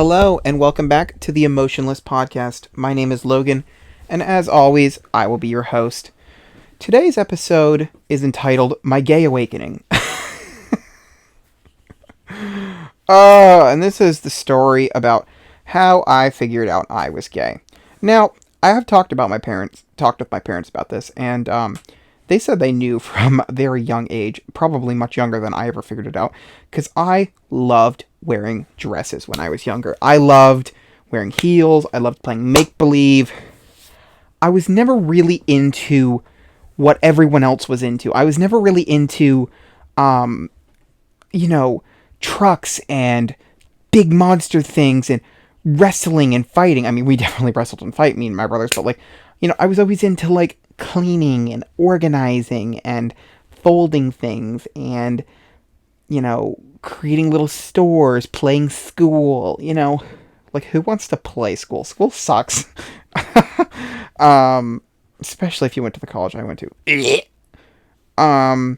Hello, and welcome back to the Emotionless podcast. My name is Logan, and as always, I will be your host. Today's episode is entitled My Gay Awakening. And this is the story about how I figured out I was gay. Now, I have talked with my parents about this, and they said they knew from a very young age, probably much younger than I ever figured it out, because I loved wearing dresses when I was younger. I loved wearing heels. I loved playing make-believe. I was never really into what everyone else was into. I was never really into, um, trucks and big monster things and wrestling and fighting. I mean, we definitely wrestled and fight, me and my brothers, but I was always into cleaning and organizing and folding things and, creating little stores, playing school, who wants to play school? School sucks. Especially if you went to the college I went to. um,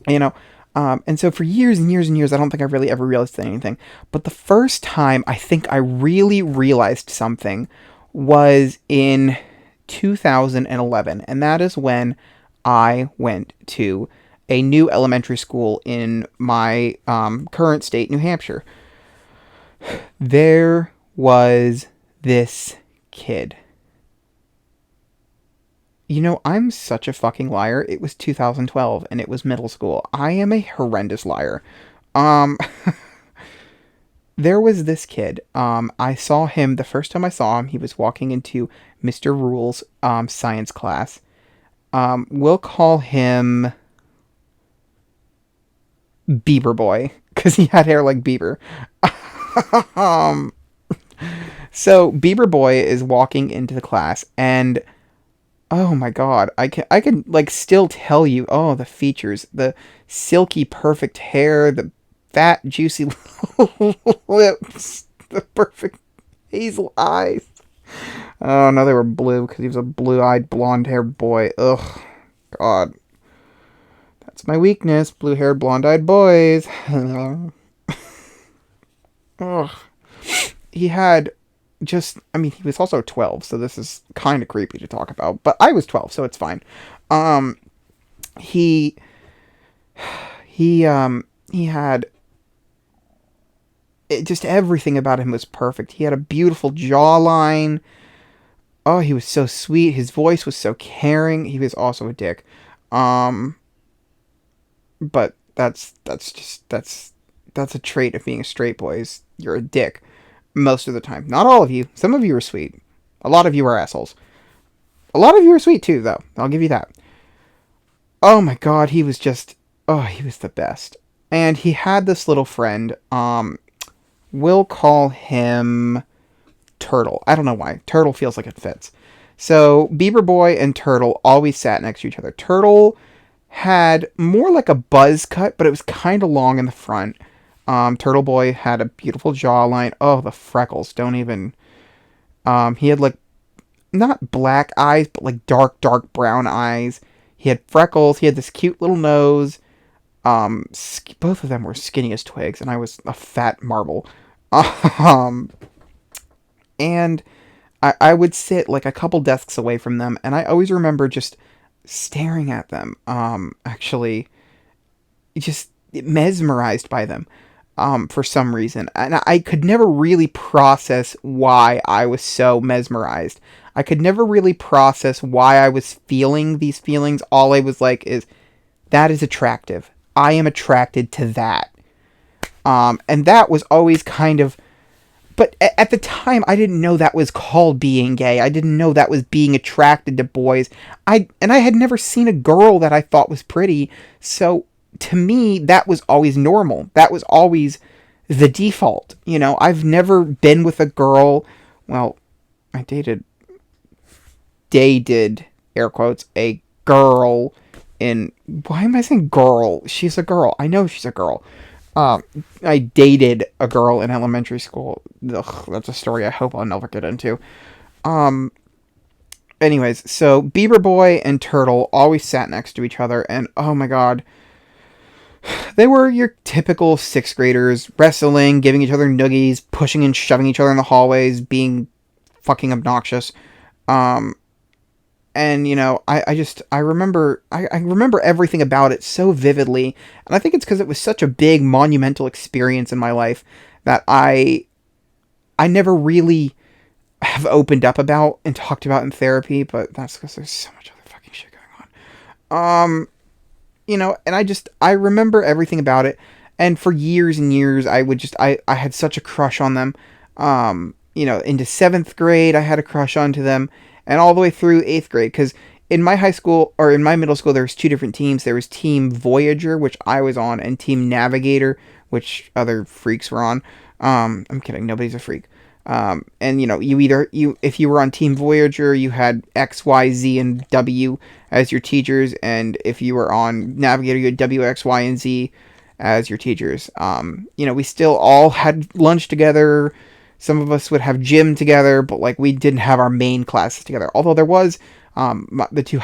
and so for years and years and years, I don't think I really ever realized anything. But the first time I think I really realized something was in 2011. And that is when I went to a new elementary school in my current state, New Hampshire. There was this kid. I'm such a fucking liar. It was 2012 and it was middle school. I am a horrendous liar. Um, there was this kid. I saw him the first time I saw him. He was walking into Mr. Rule's science class. We'll call him Bieber Boy because he had hair like Bieber. um, so Bieber Boy is walking into the class and oh my god, I can still tell you, oh, the features, the silky perfect hair, the fat juicy lips, the perfect hazel eyes. Oh no, they were blue because he was a blue-eyed blonde-haired boy. Ugh, god. That's my weakness, blue-haired blonde-eyed boys. Ugh. He had he was also 12, so this is kind of creepy to talk about, but I was 12, so it's fine. He had just everything about him was perfect. He had a beautiful jawline. Oh, he was so sweet. His voice was so caring. He was also a dick. But that's a trait of being a straight boy, is you're a dick. Most of the time. Not all of you. Some of you are sweet. A lot of you are assholes. A lot of you are sweet too, though. I'll give you that. Oh my god, he was the best. And he had this little friend, we'll call him Turtle. I don't know why. Turtle feels like it fits. So, Bieber Boy and Turtle always sat next to each other. Turtle had more like a buzz cut, but it was kind of long in the front. Turtle Boy had a beautiful jawline. Oh, the freckles. Don't even... he had, not black eyes, but, dark, dark brown eyes. He had freckles. He had this cute little nose. Both of them were skinny as twigs, and I was a fat marble. And I would sit, a couple desks away from them, and I always remember just staring at them. Actually, just mesmerized by them. For some reason. And I could never really process why I was so mesmerized. I could never really process why I was feeling these feelings. All I was is, that is attractive. I am attracted to that. And that was always kind of... But at the time, I didn't know that was called being gay. I didn't know that was being attracted to boys. I had never seen a girl that I thought was pretty, so... To me, that was always normal. That was always the default. I've never been with a girl. Well, I dated, air quotes, a girl in... Why am I saying girl? She's a girl. I know she's a girl. I dated a girl in elementary school. Ugh, that's a story I hope I'll never get into. Anyways, so Bieber Boy and Turtle always sat next to each other, and oh my god... They were your typical sixth graders, wrestling, giving each other noogies, pushing and shoving each other in the hallways, being fucking obnoxious. Um, and I remember everything about it so vividly, and I think it's because it was such a big monumental experience in my life that I never really have opened up about and talked about in therapy, but that's because there's so much other fucking shit going on. And I remember everything about it, and for years and years I had such a crush on them. Into seventh grade I had a crush onto them, and all the way through eighth grade, because in my high school or in my middle school there was two different teams. There was Team Voyager, which I was on, and Team Navigator, which other freaks were on. I'm kidding, nobody's a freak. And you if you were on Team Voyager, you had X, Y, Z, and W as your teachers, and if you were on Navigator, you had W, X, Y, and Z as your teachers. We still all had lunch together. Some of us would have gym together, but like we didn't have our main classes together. Although there was the two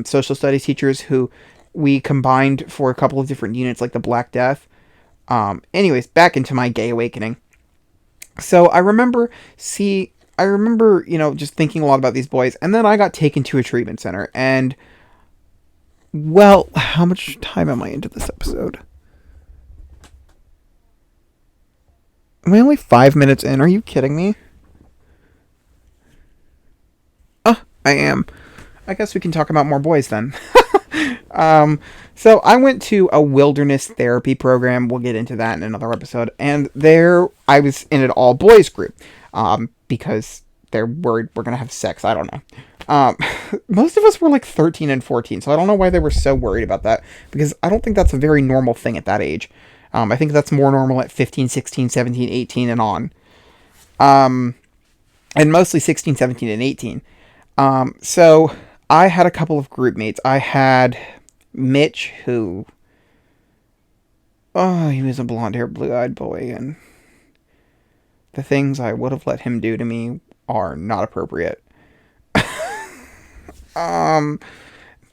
social studies teachers who we combined for a couple of different units, like the Black Death. Anyways, back into my gay awakening. So I remember, just thinking a lot about these boys, and then I got taken to a treatment center, and well, how much time am I into this episode? Am I only 5 minutes in? Are you kidding me? I am. I guess we can talk about more boys then. Um, so I went to a wilderness therapy program. We'll get into that in another episode. And there, I was in an all boys group, because they're worried we're gonna have sex. I don't know. Um, most of us were like 13 and 14, so I don't know why they were so worried about that, because I don't think that's a very normal thing at that age. I think that's more normal at 15, 16, 17, 18, and on. Um, and mostly 16, 17, and 18. So I had a couple of group mates. I had Mitch, who, oh, he was a blonde haired, blue eyed boy, and the things I would have let him do to me are not appropriate. Um,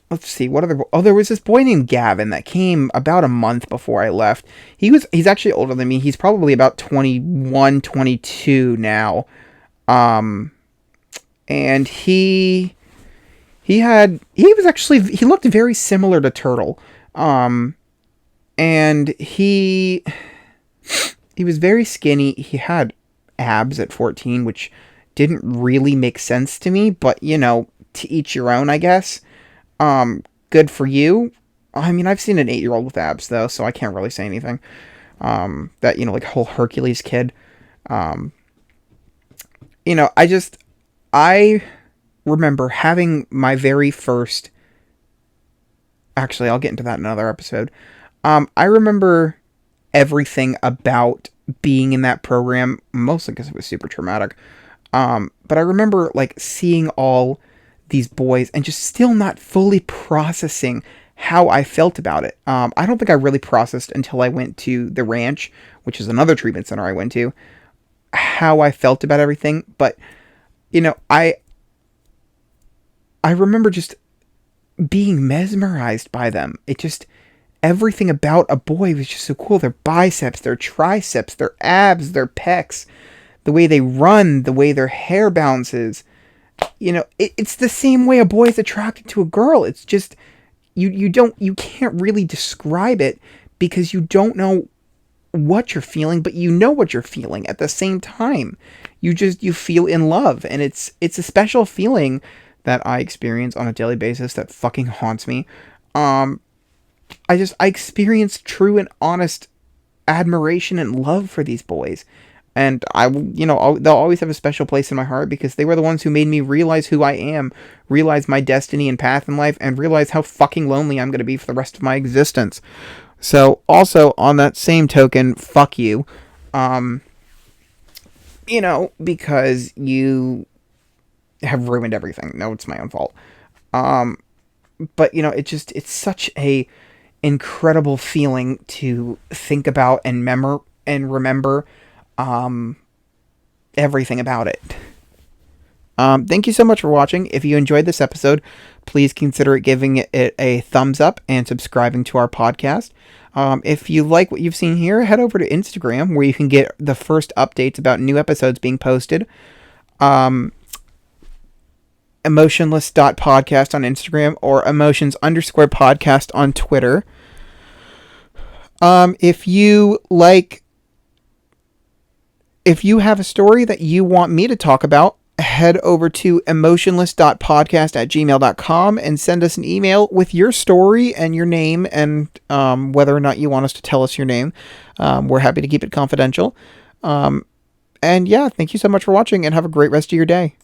let's see, what other, oh, there was this boy named Gavin that came about a month before I left. He's actually older than me. He's probably about 21, 22 now. Um, and he looked very similar to Turtle. Um, and he was very skinny. He had abs at 14, which didn't really make sense to me, but to each your own, I guess. Good for you. I mean, I've seen an 8-year-old with abs though, so I can't really say anything. That like whole Hercules kid. Um, I remember having my very first. Actually, I'll get into that in another episode. I remember everything about being in that program, mostly because it was super traumatic. But I remember like seeing all these boys and just still not fully processing how I felt about it. I don't think I really processed until I went to the ranch, which is another treatment center I went to, how I felt about everything. But you know, I I remember just being mesmerized by them. It just everything about a boy was just so cool. Their biceps, their triceps, their abs, their pecs, the way they run, the way their hair bounces. It's the same way a boy is attracted to a girl. It's just you can't really describe it because you don't know what you're feeling, but you know what you're feeling at the same time. You feel in love, and it's a special feeling that I experience on a daily basis that fucking haunts me. Um, I experience true and honest admiration and love for these boys. And they'll always have a special place in my heart because they were the ones who made me realize who I am, realize my destiny and path in life, and realize how fucking lonely I'm going to be for the rest of my existence. So, also, on that same token, fuck you. Um, because you have ruined everything. No, it's my own fault. Um, but, it's such a incredible feeling to think about and remember um, everything about it. Thank you so much for watching. If you enjoyed this episode, please consider giving it a thumbs up and subscribing to our podcast. If you like what you've seen here, head over to Instagram where you can get the first updates about new episodes being posted. Emotionless.podcast on Instagram or emotions_podcast on Twitter. If you have a story that you want me to talk about, head over to emotionless.podcast@gmail.com and send us an email with your story and your name and whether or not you want us to tell us your name. We're happy to keep it confidential. And yeah, thank you so much for watching and have a great rest of your day.